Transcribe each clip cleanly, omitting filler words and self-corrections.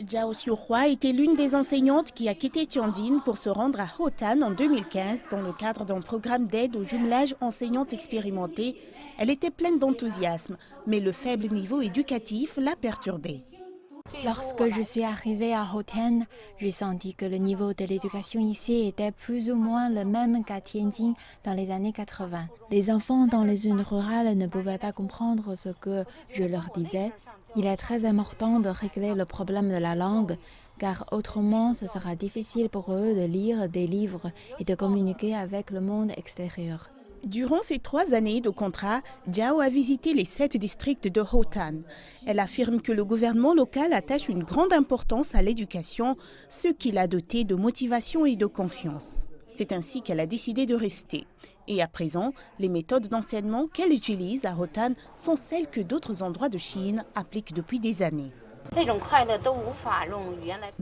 Zhao Xiuhua était l'une des enseignantes qui a quitté Tianjin pour se rendre à Hotan en 2015 dans le cadre d'un programme d'aide au jumelage enseignante expérimentée. Elle était pleine d'enthousiasme, mais le faible niveau éducatif l'a perturbée. Lorsque je suis arrivée à Hotan, j'ai senti que le niveau de l'éducation ici était plus ou moins le même qu'à Tianjin dans les années 80. Les enfants dans les zones rurales ne pouvaient pas comprendre ce que je leur disais. Il est très important de régler le problème de la langue, car autrement ce sera difficile pour eux de lire des livres et de communiquer avec le monde extérieur. Durant ces 3 années de contrat, Zhao a visité les 7 districts de Hotan. Elle affirme que le gouvernement local attache une grande importance à l'éducation, ce qui l'a dotée de motivation et de confiance. C'est ainsi qu'elle a décidé de rester. Et à présent, les méthodes d'enseignement qu'elle utilise à Hotan sont celles que d'autres endroits de Chine appliquent depuis des années.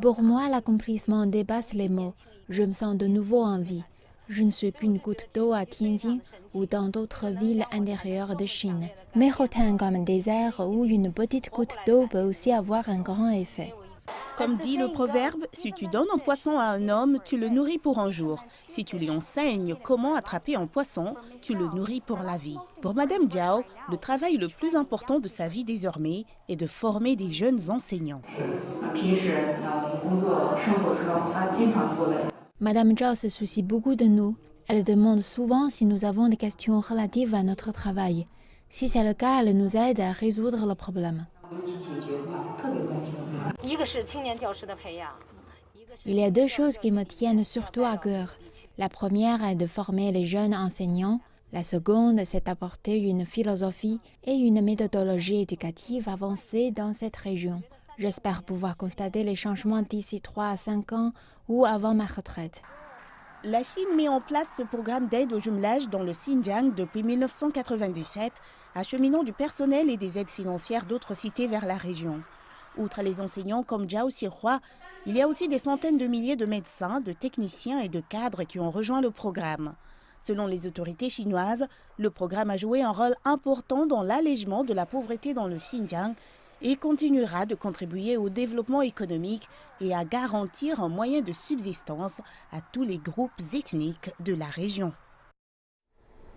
Pour moi, l'accomplissement dépasse les mots. Je me sens de nouveau en vie. Je ne suis qu'une goutte d'eau à Tianjin ou dans d'autres villes intérieures de Chine. Mais Hotan comme un désert où une petite goutte d'eau peut aussi avoir un grand effet. Comme dit le proverbe, si tu donnes un poisson à un homme, tu le nourris pour un jour. Si tu lui enseignes comment attraper un poisson, tu le nourris pour la vie. Pour Madame Zhao, le travail le plus important de sa vie désormais est de former des jeunes enseignants. Madame Zhao se soucie beaucoup de nous. Elle demande souvent si nous avons des questions relatives à notre travail. Si c'est le cas, elle nous aide à résoudre le problème. Il y a 2 choses qui me tiennent surtout à cœur. La première est de former les jeunes enseignants. La seconde, c'est d'apporter une philosophie et une méthodologie éducative avancée dans cette région. J'espère pouvoir constater les changements d'ici 3 à 5 ans ou avant ma retraite. La Chine met en place ce programme d'aide au jumelage dans le Xinjiang depuis 1997, acheminant du personnel et des aides financières d'autres cités vers la région. Outre les enseignants comme Zhao Xiuhua, il y a aussi des centaines de milliers de médecins, de techniciens et de cadres qui ont rejoint le programme. Selon les autorités chinoises, le programme a joué un rôle important dans l'allègement de la pauvreté dans le Xinjiang et continuera de contribuer au développement économique et à garantir un moyen de subsistance à tous les groupes ethniques de la région.